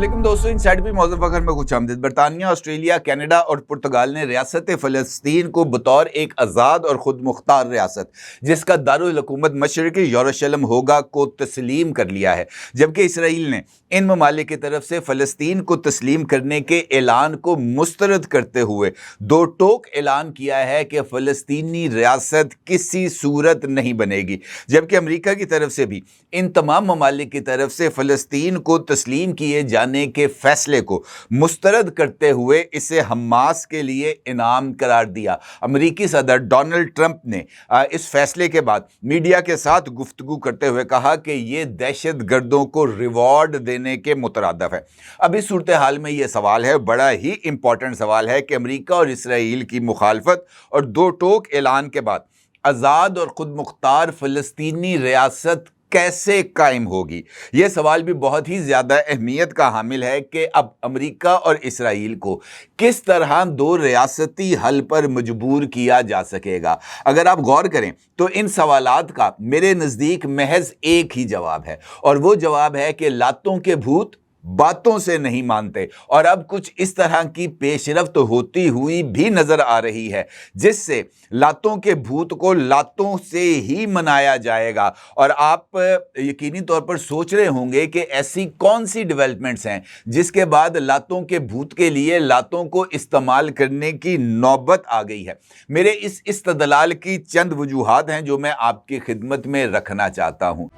अस्सलाम दोस्तों, इनसाइड पे मौजूद वक्त में कुछ आमदीद। बरतानिया, ऑस्ट्रेलिया, कनाडा और पुर्तगाल ने रियासत फ़लस्तीन को बतौर एक आज़ाद और ख़ुद मुख्तार रियासत जिसका दारुल हुकूमत मशरक़ी यरूशलेम होगा को तस्लीम कर लिया है, जबकि इसराइल ने इन ममालिक की तरफ से फ़लस्तीन को तस्लीम करने के ऐलान को मुस्तरद करते हुए दो टोक ऐलान किया है कि फ़लस्तीनी रियासत किसी सूरत नहीं बनेगी। जबकि अमेरिका की तरफ से भी इन तमाम ममालिक की तरफ से फ़लस्तीन को तस्लीम किए जाने के फैसले को मुस्तरद करते हुए इसे हमास के लिए इनाम करार दिया। अमेरिकी सदर डोनाल्ड ट्रंप ने इस फैसले के बाद मीडिया के साथ गुफ्तगू करते हुए कहा कि ये दहशत गर्दों को रिवॉर्ड देने के मुतरादिफ है। अब इस सूरत हाल में ये सवाल है, बड़ा ही इंपॉर्टेंट सवाल है कि अमेरिका और इसराइल की मुखालफत और दो टोक ऐलान के बाद आज़ाद और खुद मुख्तार फ़लस्तीनी रियासत कैसे कायम होगी। यह सवाल भी बहुत ही ज़्यादा अहमियत का हामिल है कि अब अमेरिका और इसराइल को किस तरह दो रियासती हल पर मजबूर किया जा सकेगा। अगर आप गौर करें तो इन सवालात का मेरे नज़दीक महज एक ही जवाब है, और वो जवाब है कि लातों के भूत बातों से नहीं मानते। और अब कुछ इस तरह की पेशरफ्त होती हुई भी नजर आ रही है जिससे लातों के भूत को लातों से ही मनाया जाएगा। और आप यकीनी तौर पर सोच रहे होंगे कि ऐसी कौन सी डेवलपमेंट्स हैं जिसके बाद लातों के भूत के लिए लातों को इस्तेमाल करने की नौबत आ गई है। मेरे इस इस्तदलाल की चंद वजूहात हैं जो मैं आपकी खिदमत में रखना चाहता हूँ।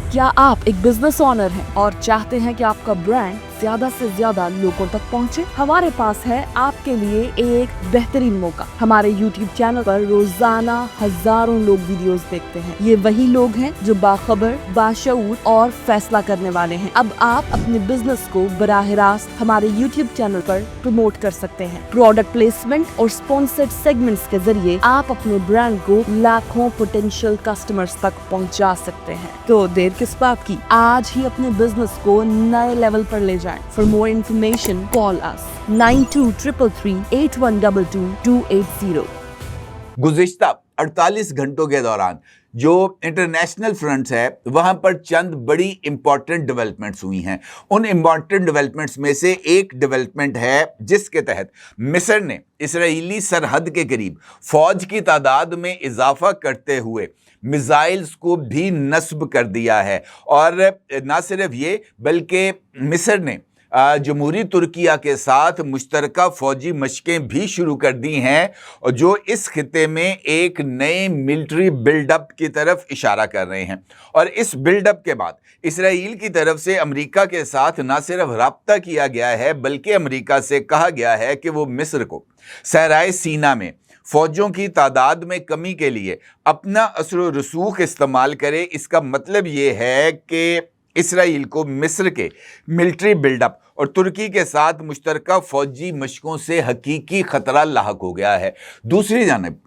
क्या आप एक बिजनेस ओनर हैं और चाहते हैं कि आपका ब्रांड ज्यादा से ज्यादा लोगों तक पहुंचे? हमारे पास है आपके लिए एक बेहतरीन मौका। हमारे YouTube चैनल पर रोजाना हजारों लोग वीडियोस देखते हैं। ये वही लोग हैं जो बाखबर, बाशऊर और फैसला करने वाले हैं। अब आप अपने बिजनेस को बराह रास्त हमारे YouTube चैनल पर प्रमोट कर सकते हैं। प्रोडक्ट प्लेसमेंट और स्पॉन्सर्ड सेगमेंट्स के जरिए आप अपने ब्रांड को लाखों पोटेंशियल कस्टमर्स तक पहुंचा सकते हैं। तो देर किस बात की, आज ही अपने बिजनेस को नए लेवल पर ले जाएं। For more information, call us 923338122280। गुज़िश्ता 48 घंटों के दौरान जो इंटरनेशनल फ्रंट्स है वहां पर चंद बड़ी इंपॉर्टेंट डेवलपमेंट्स हुई हैं। उन इंपॉर्टेंट डेवलपमेंट्स में से एक डेवलपमेंट है जिसके तहत मिस्र ने इसराइली सरहद के करीब फौज की तादाद में इजाफा करते हुए मिसाइल्स को भी नस्ब कर दिया है। और ना सिर्फ ये बल्कि मिस्र ने जमहूरी तुर्किया के साथ मुश्तरका फौजी मशकें भी शुरू कर दी हैं, और जो इस खिते में एक नए मिलिट्री बिल्डअप की तरफ इशारा कर रहे हैं। और इस बिल्डअप के बाद इसराइल की तरफ से अमेरिका के साथ ना सिर्फ रब्ता किया गया है बल्कि अमेरिका से कहा गया है कि वो मिस्र को सहराए सीना में फौजों की तादाद में कमी के लिए अपना असर व रसूख इस्तेमाल करे। इसका मतलब ये है कि इसराइल को मिस्र के मिलिट्री बिल्डअप और तुर्की के साथ मुश्तरका फौजी मशकों से हकीकी खतरा लाहक हो गया है। दूसरी जानिब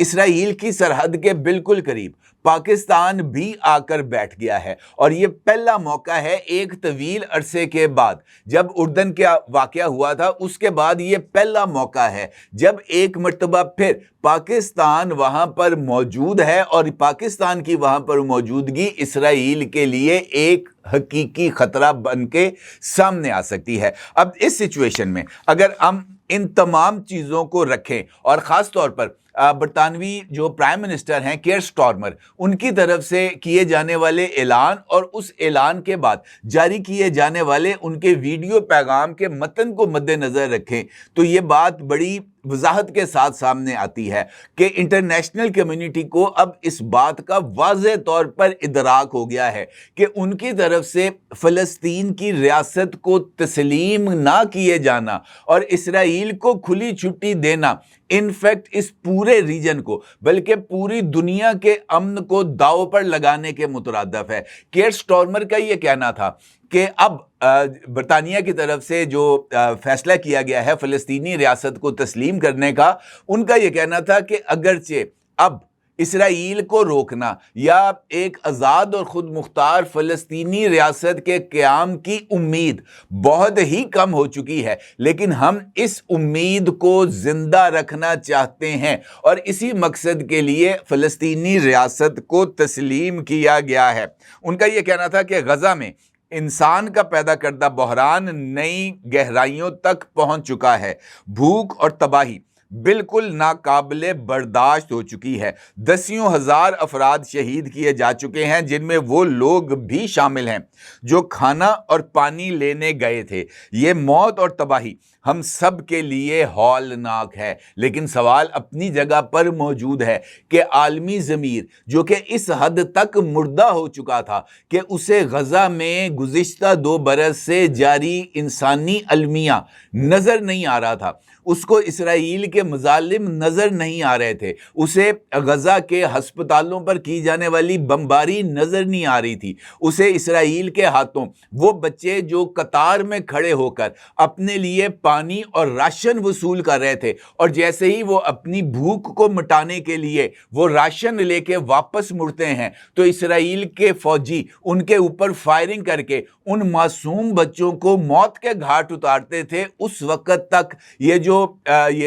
इसराइल की सरहद के बिल्कुल करीब पाकिस्तान भी आकर बैठ गया है, और ये पहला मौका है एक तवील अरसे के बाद। जब उर्दन का वाक़या हुआ था उसके बाद ये पहला मौका है जब एक मर्तबा फिर पाकिस्तान वहाँ पर मौजूद है, और पाकिस्तान की वहाँ पर मौजूदगी इसराइल के लिए एक हकीकी खतरा बन के सामने आ सकती है। अब इस सिचुएशन में अगर हम इन तमाम चीज़ों को रखें और ख़ास तौर पर बरतानवी जो प्राइम मिनिस्टर हैं केयर स्टारमर, उनकी तरफ से किए जाने वाले ऐलान और उस ऐलान के बाद जारी किए जाने वाले उनके वीडियो पैगाम के मतन को मद्देनज़र रखें तो ये बात बड़ी वजाहत के साथ सामने आती है कि इंटरनेशनल कम्युनिटी को अब इस बात का वाज़ेह तौर पर इदराक हो गया है कि उनकी तरफ से फ़लस्तीन की रियासत को तस्लीम ना किए जाना और इसराइल को खुली छुट्टी देना इनफैक्ट इस पूरे रीजन को बल्कि पूरी दुनिया के अमन को दांव पर लगाने के मुतरादिफ है। केयर स्टारमर का ये कहना था कि अब बरतानिया की तरफ से जो फैसला किया गया है फ़लस्तीनी रियासत को तस्लीम करने का, उनका ये कहना था कि अगरचे अब इसराइल को रोकना या एक आज़ाद और ख़ुद मुख्तार फ़लस्तीनी रियासत के क़याम की उम्मीद बहुत ही कम हो चुकी है, लेकिन हम इस उम्मीद को ज़िंदा रखना चाहते हैं और इसी मकसद के लिए फ़लस्तीनी रियासत को तस्लीम किया गया है। उनका ये कहना था कि गज़ा में इंसान का पैदा करदा बहरान नई गहराइयों तक पहुंच चुका है। भूख और तबाही बिल्कुल नाकाबिले बर्दाश्त हो चुकी है। दसियों हजार अफराद शहीद किए जा चुके हैं, जिनमें वो लोग भी शामिल हैं जो खाना और पानी लेने गए थे। ये मौत और तबाही हम सब के लिए हौलनाक है, लेकिन सवाल अपनी जगह पर मौजूद है कि आलमी ज़मीर जो कि इस हद तक मुर्दा हो चुका था कि उसे गज़ा में गुज़िश्ता 2 बरस से जारी इंसानी अलमिया नज़र नहीं आ रहा था, उसको इसराइल के मजालिम नज़र नहीं आ रहे थे, उसे गज़ा के हस्पतालों पर की जाने वाली बमबारी नज़र नहीं आ रही थी, उसे इसराइल के हाथों वो बच्चे जो कतार में खड़े होकर अपने लिए पानी और राशन वसूल कर रहे थे, और जैसे ही वो अपनी भूख को मिटाने के लिए वो राशन लेके वापस मुड़ते हैं तो इसराइल के फौजी उनके ऊपर फायरिंग करके उन मासूम बच्चों को मौत के घाट उतारते थे। उस वक्त तक ये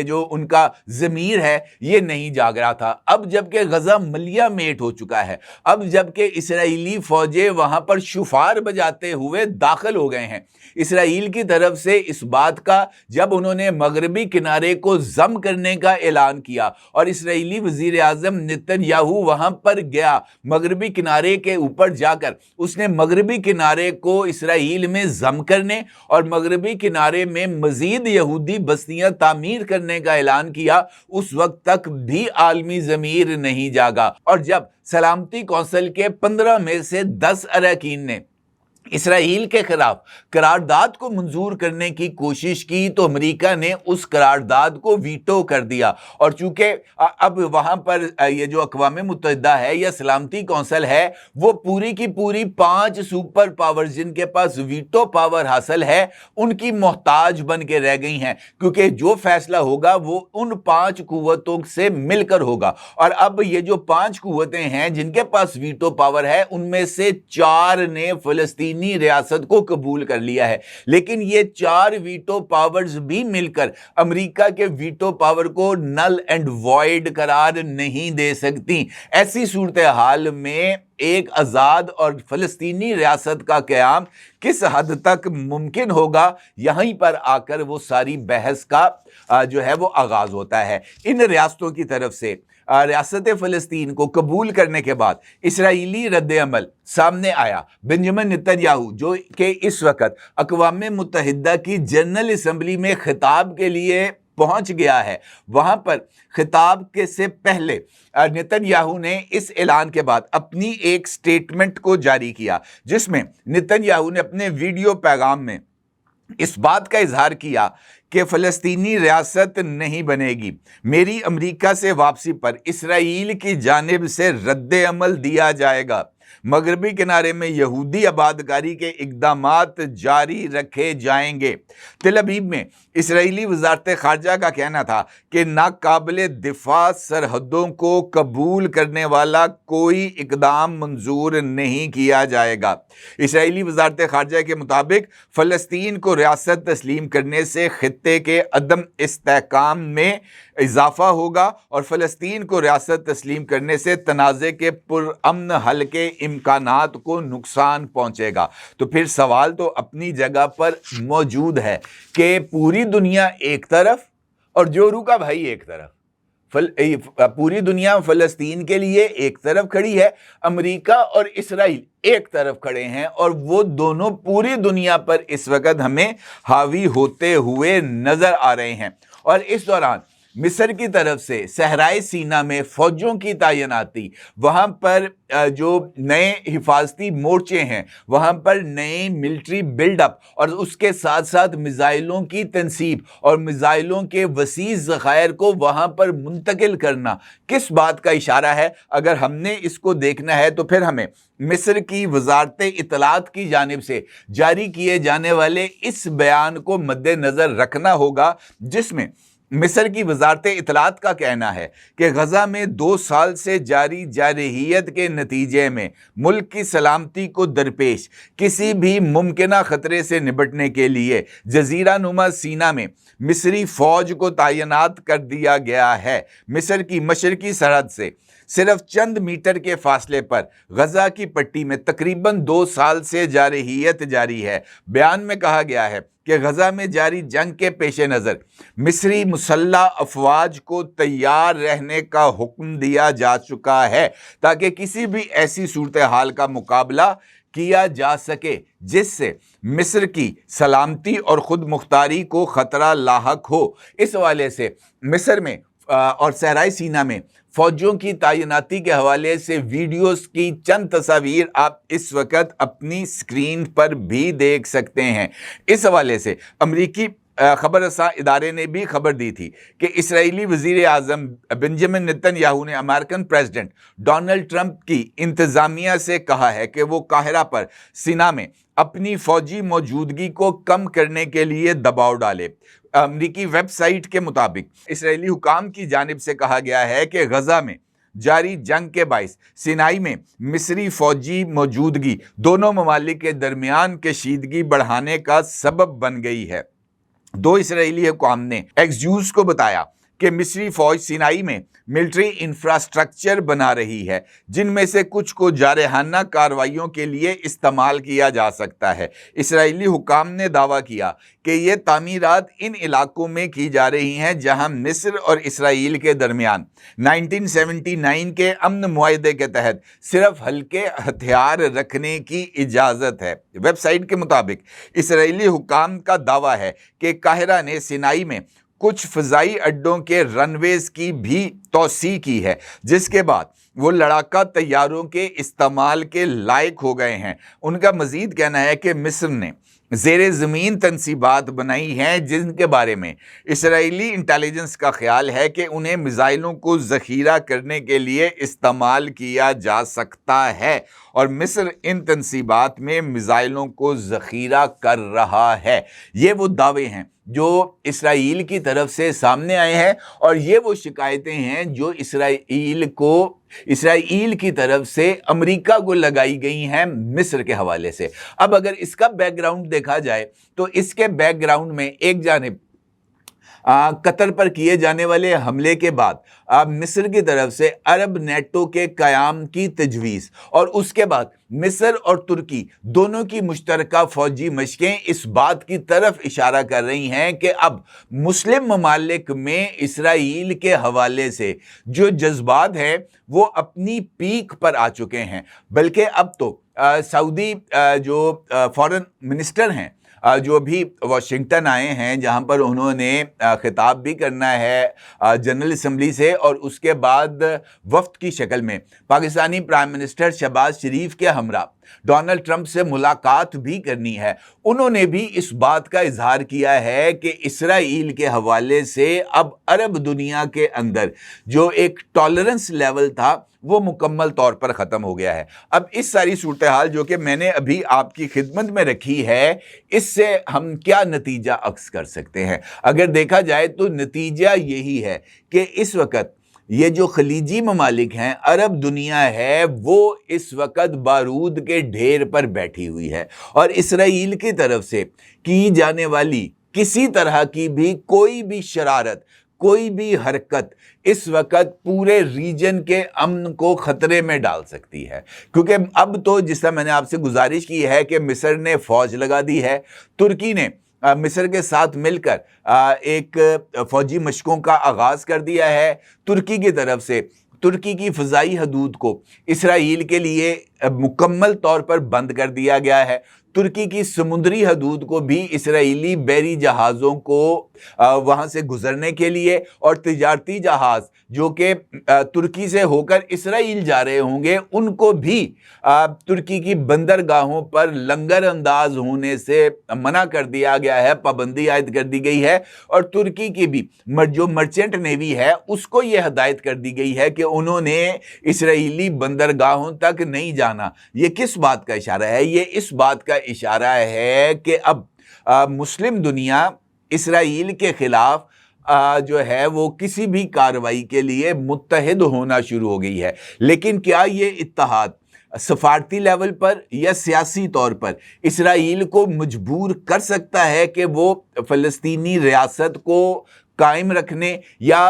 जो उनका ज़मीर है ये नहीं जाग रहा था। अब जबकि गज़ा मलिया मेट हो चुका है, अब जबकि इसराइली फौजें वहां पर शुफार बजाते हुए दाखिल हो गए हैं इसराइल की तरफ से, इस बात का जब उन्होंने मगरबी किनारे को जम करने का ऐलान किया और इसराइली वजीर आज़म नेतन्याहू वहां पर गया, मगरबी किनारे के ऊपर जाकर उसने मगरबी किनारे को इसराइल में जम करने और मगरबी किनारे में मजीद यहूदी बस्तियां तामीर करने का ऐलान किया, उस वक्त तक भी आलमी ज़मीर नहीं जागा। और जब सलामती कौंसिल के 15 में से 10 अरकान ने इसराइल के खिलाफ करारदाद को मंजूर करने की कोशिश की तो अमेरिका ने उस करारदाद को वीटो कर दिया। और चूंकि अब वहां पर ये जो अक़वाम मुत्तहिदा है या सलामती कौंसिल है वो पूरी की पूरी 5 सुपर पावर जिनके पास वीटो पावर हासिल है उनकी मोहताज बन के रह गई हैं, क्योंकि जो फैसला होगा वो उन 5 कुव्वतों से मिलकर होगा। और अब ये जो 5 कुव्वतें हैं जिनके पास वीटो पावर है उनमें से 4 ने फ़लस्तीनी रियासत को कबूल कर लिया है, लेकिन ये 4 वीटो पावर्स भी मिलकर अमेरिका के वीटो पावर को नल एंड वॉइड करार नहीं दे सकती। ऐसी सूरत हाल में एक आज़ाद और फ़लस्तीनी रियासत का क़याम किस हद तक मुमकिन होगा, यहीं पर आकर वो सारी बहस का जो है वो आगाज़ होता है। इन रियासतों की तरफ से रियासत फ़लस्तीन को कबूल करने के बाद इसराइली रद्द-ए-अमल सामने आया। बेंजामिन नेतन्याहू जो कि इस वक्त अक़वाम मुत्तहिदा की जनरल असम्बली में खिताब के लिए पहुंच गया है, वहां पर खिताब के से पहले नेतन्याहू ने इस ऐलान के बाद अपनी एक स्टेटमेंट को जारी किया, जिसमें नेतन्याहू ने अपने वीडियो पैगाम में इस बात का इजहार किया कि फ़लस्तीनी रियासत नहीं बनेगी। मेरी अमेरिका से वापसी पर इसराइल की जानिब से रद्द-ए-अमल दिया जाएगा। मगरबी किनारे में यहूदी आबादकारी के इक़दामात जारी रखे जाएंगे। तेल अवीव में इसराइली वज़ारत ख़ारजा का कहना था कि नाकाबिले दिफा सरहदों को कबूल करने वाला कोई इक़दाम मंजूर नहीं किया जाएगा। इसराइली वज़ारत ख़ारजा के मुताबिक फ़लस्तीन को रियासत तस्लीम करने से खित्ते के अदम इस्तेहकाम में इजाफा होगा और फ़लस्तीन को रियासत तस्लीम करने से तनाज़े के पुरअमन हल के इम्कानात को नुकसान पहुंचेगा। तो फिर सवाल तो अपनी जगह पर मौजूद है कि पूरी दुनिया एक तरफ और जोरू का भाई एक तरफ, पूरी दुनिया फ़लस्तीन के लिए एक तरफ खड़ी है, अमेरिका और इसराइल एक तरफ खड़े हैं, और वो दोनों पूरी दुनिया पर इस वक्त हमें हावी होते हुए नज़र आ रहे हैं। और इस दौरान मिस्र की तरफ से सहराए सीना में फ़ौजों की तैनाती, वहाँ पर जो नए हिफाजती मोर्चे हैं, वहाँ पर नए मिलिट्री बिल्डअप और उसके साथ साथ मिज़ाइलों की तनसीब और मिज़ाइलों के वसी ज़खायर को वहाँ पर मुंतकिल करना किस बात का इशारा है? अगर हमने इसको देखना है तो फिर हमें मिस्र की वज़ारत इत्तलात की जानिब से जारी किए जाने वाले इस बयान को मद्देनज़र रखना होगा, जिसमें मिस्र की वज़ारत इत्तलात का कहना है कि गज़ा में 2 साल से जारी जारहियत के नतीजे में मुल्क की सलामती को दरपेश किसी भी मुमकिना ख़तरे से निपटने के लिए जज़ीरा नुमा सीना में मिस्री फ़ौज को तैनात कर दिया गया है। मिस्र की मशरकी सरहद से सिर्फ चंद मीटर के फासले पर गजा की पट्टी में तकरीबन 2 साल से जारहियत जारी है। बयान में कहा गया है कि गजा में जारी जंग के पेश नज़र मिस्री मुसल्लह अफवाज को तैयार रहने का हुक्म दिया जा चुका है ताकि किसी भी ऐसी सूरत हाल का मुकाबला किया जा सके जिससे मिस्र की सलामती और खुद मुख्तारी को खतरा लाहक हो। इस हवाले से मिस्र में और सहराई सीना में फौजियों की तैनाती के हवाले से वीडियोस की चंद तस्वीर आप इस वक्त अपनी स्क्रीन पर भी देख सकते हैं। इस हवाले से अमरीकी खबर रसा इदारे ने भी खबर दी थी कि इस्राएली वज़ीर आज़म बेंजामिन नेतन्याहू ने अमेरिकन प्रेसिडेंट डोनाल्ड ट्रंप की इंतज़ामिया से कहा है कि वो काहिरा पर सीना में अपनी फौजी मौजूदगी को कम करने के लिए दबाव डाले। अमरीकी वेबसाइट के मुताबिक इस्राएली हुकाम की जानिब से कहा गया है कि गजा में जारी जंग के बाइस सिनाई में मिस्री फौजी मौजूदगी दोनों ममालिक के दरमियान कशीदगी बढ़ाने का सबब बन गई है। 2 इस्राएली हुकाम ने एक्स को बताया कि मिस्री फौज सिनाई में मिलिट्री इंफ्रास्ट्रक्चर बना रही है जिनमें से कुछ को जारहाना कार्रवाइयों के लिए इस्तेमाल किया जा सकता है। इस्राएली हुकाम ने दावा किया कि ये तामीरात इन इलाकों में की जा रही हैं जहां मिस्र और इसराइल के दरमियान 1979 के अमन मुआहदे के तहत सिर्फ हल्के हथियार रखने की इजाज़त है। वेबसाइट के मुताबिक इसराइली हुकाम का दावा है कि काहिरा ने सिनाई में कुछ फ़ज़ाई अड्डों के रनवेज़ की भी तौसी की है जिसके बाद वो लड़ाका तैयारों के इस्तेमाल के लायक हो गए हैं। उनका मज़ीद कहना है कि मिस्र ने ज़ेरे ज़मीन तनसीबात बनाई हैं जिनके बारे में इसराइली इंटेलिजेंस का ख्याल है कि उन्हें मिसाइलों को ज़ख़ीरा करने के लिए इस्तेमाल किया जा सकता है और मिस्र इन तनसीबात में मिसाइलों को ज़ख़ीरा कर रहा है। ये वो दावे हैं जो इसराइल की तरफ से सामने आए हैं और ये वो शिकायतें हैं जो इसराइल की तरफ से अमेरिका को लगाई गई हैं मिस्र के हवाले से। अब अगर इसका बैकग्राउंड देखा जाए तो इसके बैकग्राउंड में एक जानिब कतर पर किए जाने वाले हमले के बाद मिस्र की तरफ से अरब नेटो के क़याम की तजवीज़ और उसके बाद मिस्र और तुर्की दोनों की मुश्तरका फ़ौजी मशकें इस बात की तरफ इशारा कर रही हैं कि अब मुस्लिम ममालिक में इसराइल के हवाले से जो जज्बात हैं वो अपनी पीक पर आ चुके हैं। बल्कि अब तो सऊदी जो फॉरेन मिनिस्टर हैं जो भी वाशिंगटन आए हैं जहां पर उन्होंने खिताब भी करना है जनरल असम्बली से और उसके बाद वफ्द की शक्ल में पाकिस्तानी प्राइम मिनिस्टर शहबाज शरीफ के हमरा डोनाल्ड ट्रंप से मुलाकात भी करनी है। उन्होंने भी इस बात का इजहार किया है कि इसराइल के हवाले से अब अरब दुनिया के अंदर जो एक टॉलरेंस लेवल था वो मुकम्मल तौर पर ख़त्म हो गया है। अब इस सारी सूरत हाल जो कि मैंने अभी आपकी खिदमत में रखी है, इससे हम क्या नतीजा अक्स कर सकते हैं? अगर देखा जाए तो नतीजा यही है कि इस वक्त ये जो खलीजी ममालिक हैं, अरब दुनिया है, वो इस वक्त बारूद के ढेर पर बैठी हुई है और इसराइल की तरफ से की जाने वाली किसी तरह की भी कोई भी शरारत, कोई भी हरकत इस वक्त पूरे रीजन के अमन को खतरे में डाल सकती है। क्योंकि अब तो जिस तरह मैंने आपसे गुजारिश की है कि मिस्र ने फौज लगा दी है, तुर्की ने मिस्र के साथ मिलकर एक फौजी मशकों का आगाज़ कर दिया है। तुर्की की तरफ से तुर्की की फ़ज़ाई हदूद को इसराइल के लिए मुकम्मल तौर पर बंद कर दिया गया है। तुर्की की समुद्री हदूद को भी इसराइली बहरी जहाज़ों को वहाँ से गुज़रने के लिए और तिजारती जहाज़ जो कि तुर्की से होकर इसराइल जा रहे होंगे उनको भी तुर्की की बंदरगाहों पर लंगर अंदाज होने से मना कर दिया गया है, पाबंदी आयद कर दी गई है। और तुर्की की भी जो मर्चेंट नेवी है उसको ये हदायत कर दी गई है कि उन्होंने इसराइली बंदरगाहों तक नहीं जाना। ये किस बात का इशारा है? ये इस बात का इशारा है कि अब मुस्लिम दुनिया इसराइल के खिलाफ जो है वो किसी भी कार्रवाई के लिए मुत्तहिद होना शुरू हो गई है। लेकिन क्या ये इत्तेहाद सफारती लेवल पर या सियासी तौर पर इसराइल को मजबूर कर सकता है कि वो फ़लस्तीनी रियासत को कायम रखने या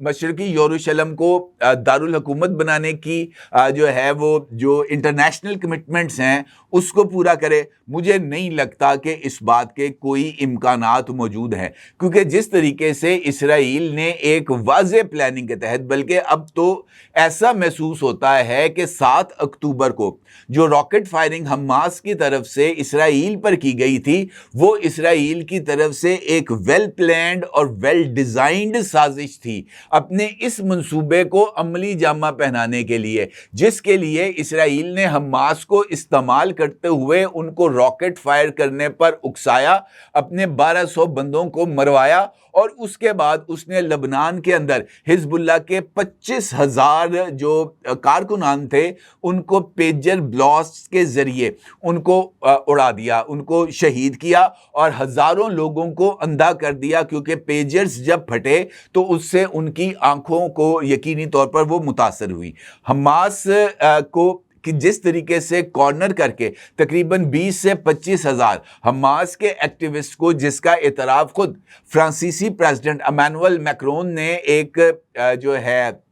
मशरकी यरूशलेम को दारुल हुकूमत बनाने की जो है वो जो इंटरनेशनल कमिटमेंट्स हैं उसको पूरा करे। मुझे नहीं लगता कि इस बात के कोई इम्कानात मौजूद हैं, क्योंकि जिस तरीके से इसराइल ने एक वाज़ेह प्लानिंग के तहत, बल्कि अब तो ऐसा महसूस होता है कि 7 अक्टूबर को जो रॉकेट फायरिंग हमास की तरफ से इसराइल पर की गई थी वो इसराइल की तरफ से एक वेल प्लान्ड और वेल डिजाइंड साजिश थी अपने इस मंसूबे को अमली जामा पहनाने के लिए, जिसके लिए इसराइल ने हमास को इस्तेमाल करते हुए उनको रॉकेट फायर करने पर उकसाया, अपने 1200 बंदों को मरवाया और उसके बाद उसने लबनान के अंदर हिजबुल्लाह के 25,000 जो कारकुनान थे उनको पेजर ब्लास्ट के जरिए उनको उड़ा दिया, उनको शहीद किया और हजारों लोगों को अंधा कर दिया, क्योंकि पेजर्स जब फटे तो उससे उनकी आंखों को यकीनी तौर पर वो मुतासर हुई। हमास को कि जिस तरीके से कॉर्नर करके तकरीबन 20 से 25,000 हमास के एक्टिविस्ट को, जिसका एतराफ़ खुद फ्रांसीसी प्रेसिडेंट इमैनुअल मैक्रोन ने एक जो है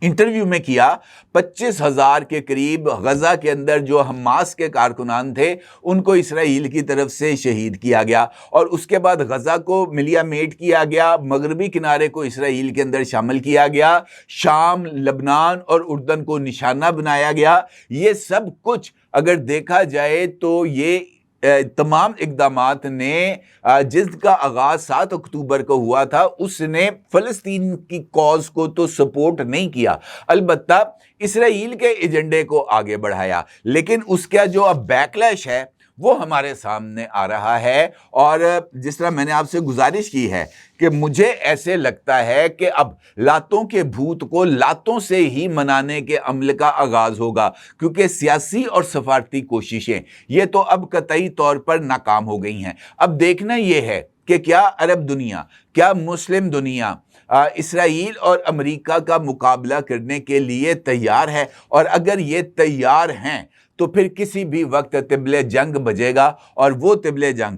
इंटरव्यू में किया, 25,000 के करीब गजा के अंदर जो हमास के कारकुनान थे उनको इसराइल की तरफ से शहीद किया गया और उसके बाद गजा को मिलियामेट किया गया, मगरबी किनारे को इसराइल के अंदर शामिल किया गया, शाम, लबनान और उर्दन को निशाना बनाया गया। ये सब कुछ अगर देखा जाए तो ये तमाम इक़दामात ने जिसका आगाज़ 7 अक्टूबर को हुआ था उसने फ़लस्तीन की कॉज को तो सपोर्ट नहीं किया, अलबत्ता इसराइल के एजेंडे को आगे बढ़ाया, लेकिन उसका जो अब बैकलैश है वो हमारे सामने आ रहा है। और जिस तरह मैंने आपसे गुजारिश की है कि मुझे ऐसे लगता है कि अब लातों के भूत को लातों से ही मनाने के अमल का आगाज़ होगा, क्योंकि सियासी और सफारती कोशिशें ये तो अब कतई तौर पर नाकाम हो गई हैं। अब देखना ये है कि क्या अरब दुनिया, क्या मुस्लिम दुनिया इसराइल और अमेरिका का मुकाबला करने के लिए तैयार है, और अगर ये तैयार हैं तो फिर किसी भी वक्त तिबले जंग बजेगा और वो तिबले जंग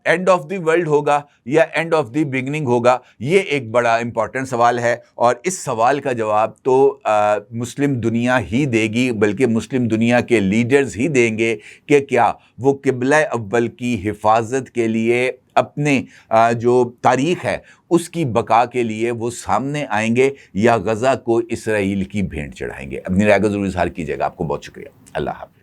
एंड ऑफ द वर्ल्ड होगा या एंड ऑफ द बिगनिंग होगा। ये एक बड़ा इंपॉर्टेंट सवाल है और इस सवाल का जवाब तो मुस्लिम दुनिया ही देगी, बल्कि मुस्लिम दुनिया के लीडर्स ही देंगे कि क्या वो किबला अव्वल की हिफाजत के लिए अपने जो तारीख़ है उसकी बका के लिए वो सामने आएंगे या गज़ा को इसराइल की भेंट चढ़ाएंगे। अपनी राय को ज़रूर इज़हार कीजिएगा। आपको बहुत शुक्रिया। अल्लाह हाफ़िज़।